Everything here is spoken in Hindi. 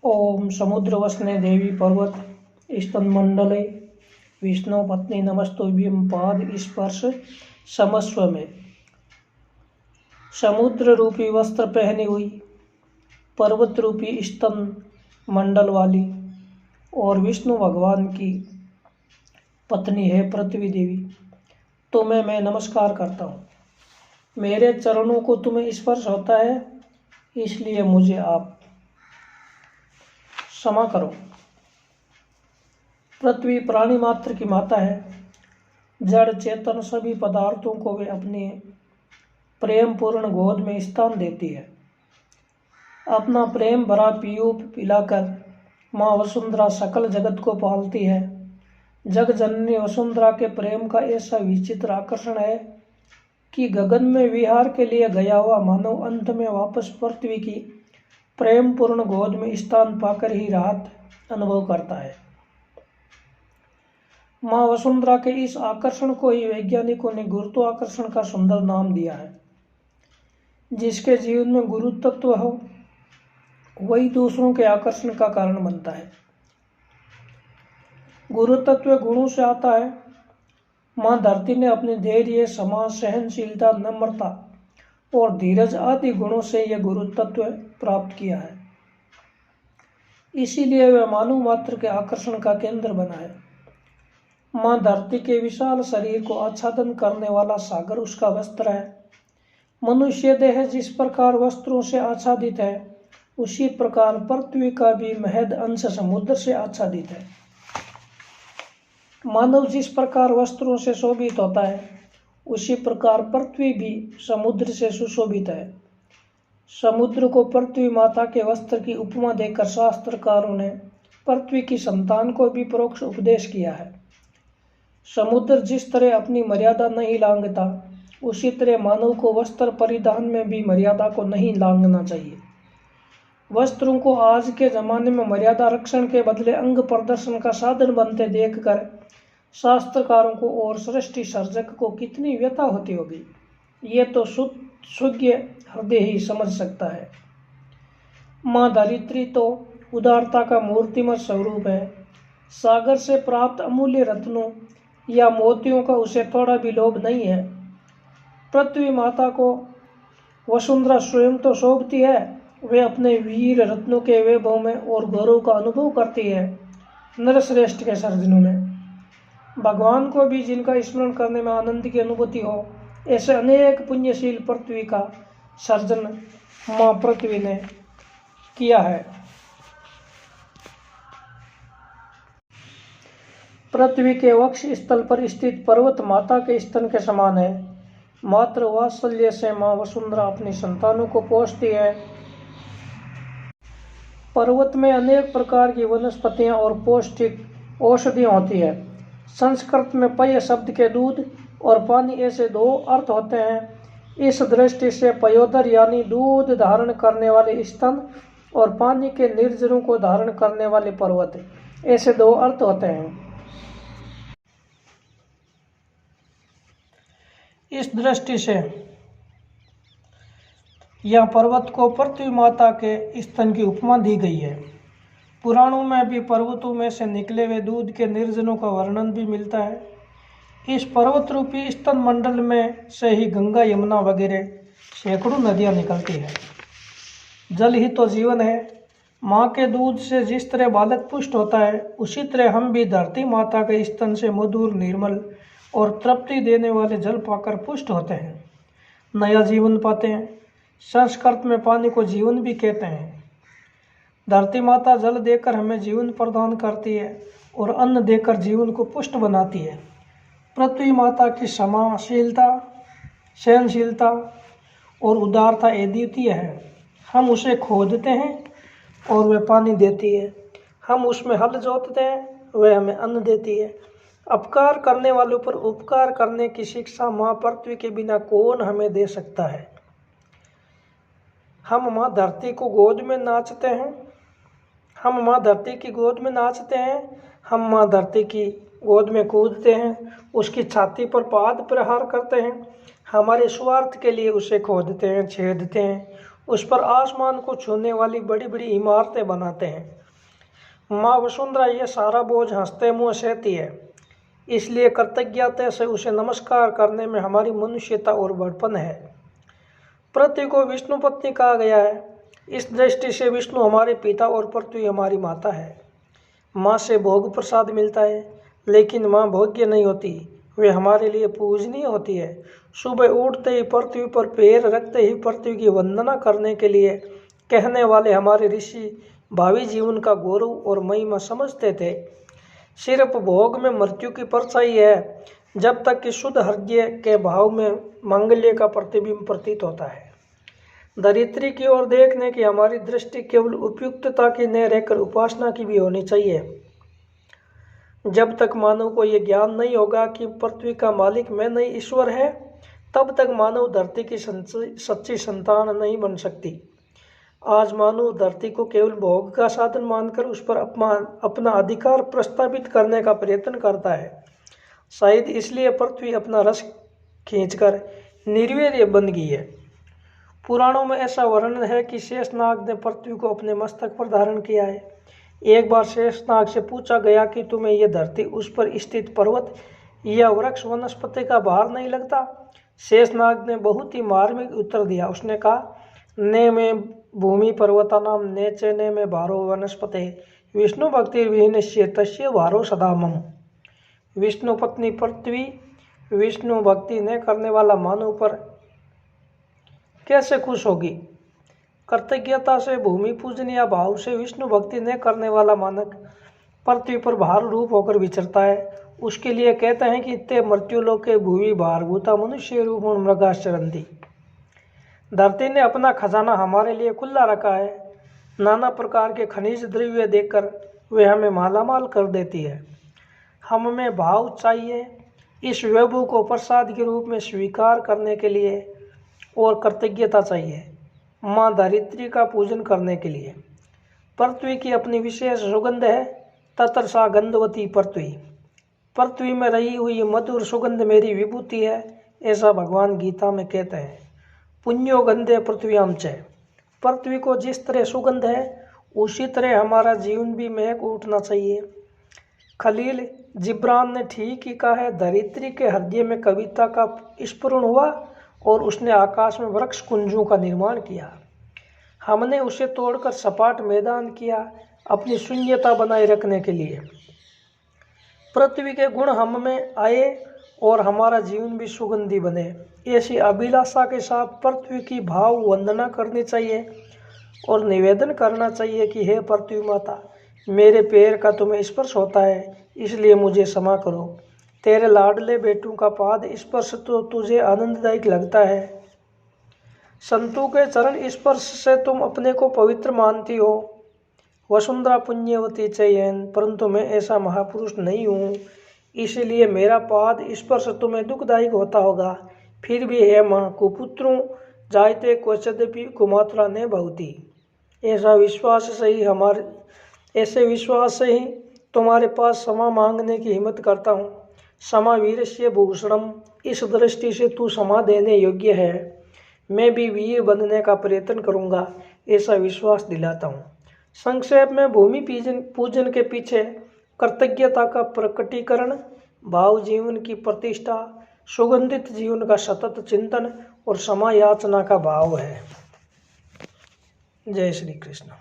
ओम समुद्रवसने देवी पर्वत स्तनमंडले विष्णु पत्नी नमस्तुभ्यं पाद स्पर्श समस्व में। समुद्र रूपी वस्त्र पहनी हुई, पर्वत रूपी स्तन मंडल वाली और विष्णु भगवान की पत्नी है पृथ्वी देवी, तुम्हें मैं नमस्कार करता हूँ। मेरे चरणों को तुम्हें स्पर्श होता है, इसलिए मुझे आप क्षमा करो। पृथ्वी प्राणी मात्र की माता है। जड़ चेतन सभी पदार्थों को वे अपने प्रेम पूर्ण गोद में स्थान देती है। अपना प्रेम भरा पीयूष पिलाकर माँ वसुंधरा सकल जगत को पालती है। जग जननी वसुंधरा के प्रेम का ऐसा विचित्र आकर्षण है कि गगन में विहार के लिए गया हुआ मानव अंत में वापस पृथ्वी की प्रेम पूर्ण गोद में स्थान पाकर ही राहत अनुभव करता है। माँ वसुंधरा के इस आकर्षण को ही वैज्ञानिकों ने गुरुत्वाकर्षण का सुंदर नाम दिया है। जिसके जीवन में गुरु तत्व हो, वही दूसरों के आकर्षण का कारण बनता है। गुरु तत्व गुणों से आता है। माँ धरती ने अपने धैर्य, क्षमा, सहनशीलता, नम्रता और धीरज आदि गुणों से यह गुरु तत्व प्राप्त किया है। इसीलिए वह मानव मात्र के आकर्षण का केंद्र बना है। माँ धरती के विशाल शरीर को आच्छादन करने वाला सागर उसका वस्त्र है। मनुष्य देह जिस प्रकार वस्त्रों से आच्छादित है, उसी प्रकार पृथ्वी का भी महद अंश समुद्र से आच्छादित है। मानव जिस प्रकार वस्त्रों से शोभित होता है, उसी प्रकार पृथ्वी भी समुद्र से सुशोभित है। समुद्र को पृथ्वी माता के वस्त्र की उपमा देकर शास्त्रकारों ने पृथ्वी की संतान को भी परोक्ष उपदेश किया है। समुद्र जिस तरह अपनी मर्यादा नहीं लांघता, उसी तरह मानव को वस्त्र परिधान में भी मर्यादा को नहीं लांघना चाहिए। वस्त्रों को आज के जमाने में मर्यादा रक्षण के बदले अंग प्रदर्शन का साधन बनते देखकर शास्त्रकारों को और सृष्टि सर्जक को कितनी व्यथा होती होगी, ये तो सुज्ञ हृदय ही समझ सकता है। माँ धरित्री तो उदारता का मूर्तिमत स्वरूप है। सागर से प्राप्त अमूल्य रत्नों या मोतियों का उसे थोड़ा भी लोभ नहीं है। पृथ्वी माता को वसुंधरा स्वयं तो शोभती है, वे अपने वीर रत्नों के वैभव में और गौरव का अनुभव करती है। नरश्रेष्ठ के सर्जनों में भगवान को भी जिनका स्मरण करने में आनंद की अनुभूति हो, ऐसे अनेक पुण्यशील पृथ्वी का सर्जन माँ पृथ्वी ने किया है। पृथ्वी के वक्ष स्थल पर स्थित पर्वत माता के स्तन के समान है। मात्र वात्सल्य से माँ वसुंधरा अपनी संतानों को पोषती है। पर्वत में अनेक प्रकार की वनस्पतियां और पौष्टिक औषधियां होती है। संस्कृत में पय शब्द के दूध और पानी ऐसे दो अर्थ होते हैं। इस दृष्टि से पयोदर यानी दूध धारण करने वाले स्तन और पानी के निर्जरों को धारण करने वाले पर्वत, ऐसे दो अर्थ होते हैं। इस दृष्टि से यह पर्वत को पृथ्वी माता के स्तन की उपमा दी गई है। पुराणों में भी पर्वतों में से निकले हुए दूध के निर्जनों का वर्णन भी मिलता है। इस पर्वत रूपी स्तन मंडल में से ही गंगा, यमुना वगैरह सैकड़ों नदियाँ निकलती हैं। जल ही तो जीवन है। माँ के दूध से जिस तरह बालक पुष्ट होता है, उसी तरह हम भी धरती माता के स्तन से मधुर, निर्मल और तृप्ति देने वाले जल पाकर पुष्ट होते हैं, नया जीवन पाते हैं। संस्कृत में पानी को जीवन भी कहते हैं। धरती माता जल देकर हमें जीवन प्रदान करती है और अन्न देकर जीवन को पुष्ट बनाती है। पृथ्वी माता की क्षमाशीलता, सहनशीलता और उदारता अद्वितीय है। हम उसे खोदते हैं और वह पानी देती है। हम उसमें हल जोतते हैं, वह हमें अन्न देती है। अपकार करने वालों पर उपकार करने की शिक्षा माँ पृथ्वी के बिना कौन हमें दे सकता है। हम माँ धरती को गोद में नाचते हैं। हम माँ धरती की गोद में नाचते हैं। हम माँ धरती की गोद में कूदते हैं, उसकी छाती पर पाद प्रहार करते हैं। हमारे स्वार्थ के लिए उसे खोदते हैं, छेदते हैं उस पर आसमान को छूने वाली बड़ी बड़ी इमारतें बनाते हैं। माँ वसुंधरा ये सारा बोझ हंसते मुँह सहती है, इसलिए कृतज्ञता से उसे नमस्कार करने में हमारी मनुष्यता और बड़पन है। पृथ्वी को विष्णु पत्नी कहा गया है। इस दृष्टि से विष्णु हमारे पिता और पृथ्वी हमारी माता है। माँ से भोग प्रसाद मिलता है, लेकिन माँ भोग्य नहीं होती, वे हमारे लिए पूजनीय होती है। सुबह उठते ही पृथ्वी पर पैर रखते ही पृथ्वी की वंदना करने के लिए कहने वाले हमारे ऋषि भावी जीवन का गौरव और महिमा समझते थे। सिर्फ भोग में मृत्यु की परछाई है, जब तक कि शुद्ध हृदय के भाव में मांगल्य का प्रतिबिंब प्रतीत होता है। धरित्री की ओर देखने की हमारी दृष्टि केवल उपयुक्तता की न रहकर उपासना की भी होनी चाहिए। जब तक मानव को यह ज्ञान नहीं होगा कि पृथ्वी का मालिक मैं नहीं ईश्वर है, तब तक मानव धरती की सच्ची संतान नहीं बन सकती। आज मानव धरती को केवल भोग का साधन मानकर उस पर अपना अधिकार प्रस्तावित करने का प्रयत्न करता है। शायद इसलिए पृथ्वी अपना रस खींचकर निर्वीर्य बन गई है। पुराणों में ऐसा वर्णन है कि शेषनाग ने पृथ्वी को अपने मस्तक पर धारण किया है। एक बार शेषनाग से पूछा गया कि तुम्हें यह धरती, उस पर स्थित पर्वत या वृक्ष वनस्पति का भार नहीं लगता? शेषनाग ने बहुत ही मार्मिक उत्तर दिया। उसने कहा, ने में भूमि पर्वतानाम ने च ने में भारो वनस्पते विष्णु भक्ति विहीनस्य तस्य भारो सदा मम। विष्णु पत्नी पृथ्वी विष्णु भक्ति न करने वाला मानव पर कैसे खुश होगी? कृतज्ञता से भूमि पूजन या भाव से विष्णु भक्ति न करने वाला मानव पृथ्वी पर भार रूप होकर विचरता है। उसके लिए कहते हैं कि ते मृत्युलोके भूमि भारभूता मनुष्य रूप मृगाश्चरंती। धरती ने अपना खजाना हमारे लिए खुला रखा है। नाना प्रकार के खनिज द्रव्य देकर वे हमें मालामाल कर देती है। हम में भाव चाहिए इस वैभव को प्रसाद के रूप में स्वीकार करने के लिए, और कृतज्ञता चाहिए माँ धरित्री का पूजन करने के लिए। पृथ्वी की अपनी विशेष सुगंध है, ततरसा गंधवती पृथ्वी। पृथ्वी में रही हुई मधुर सुगंध मेरी विभूति है, ऐसा भगवान गीता में कहते हैं। पुण्यो गंधे पृथ्व्याम च। पृथ्वी को जिस तरह सुगंध है, उसी तरह हमारा जीवन भी महक उठना चाहिए। खलील जिब्रान ने ठीक ही कहा है, धरित्री के हृदय में कविता का स्फुरण हुआ और उसने आकाश में वृक्ष कुंजों का निर्माण किया। हमने उसे तोड़कर सपाट मैदान किया अपनी शून्यता बनाए रखने के लिए। पृथ्वी के गुण हम में आए और हमारा जीवन भी सुगंधी बने, ऐसी अभिलाषा के साथ पृथ्वी की भाव वंदना करनी चाहिए और निवेदन करना चाहिए कि हे पृथ्वी माता, मेरे पैर का तुम्हें स्पर्श होता है, इसलिए मुझे क्षमा करो। तेरे लाडले बेटों का पाद स्पर्श तो तुझे आनंददायक लगता है। संतों के चरण स्पर्श से तुम अपने को पवित्र मानती हो। वसुंधरा पुण्यवती चयन, परंतु मैं ऐसा महापुरुष नहीं हूँ, इसलिए मेरा पाद स्पर्श तुम्हें दुखदायक होता होगा। फिर भी हे माँ, कुपुत्रों जायते क्वचिदपि कुमात्रा ने भवती। ऐसे विश्वास से ही तुम्हारे पास क्षमा मांगने की हिम्मत करता हूँ। क्षमा वीरस्य भूषणम, इस दृष्टि से तू क्षमा देने योग्य है। मैं भी वीर बनने का प्रयत्न करूँगा, ऐसा विश्वास दिलाता हूँ। संक्षेप में भूमि पूजन के पीछे कृतज्ञता का प्रकटीकरण, भाव जीवन की प्रतिष्ठा, सुगंधित जीवन का सतत चिंतन और क्षमा याचना का भाव है। जय श्री कृष्ण।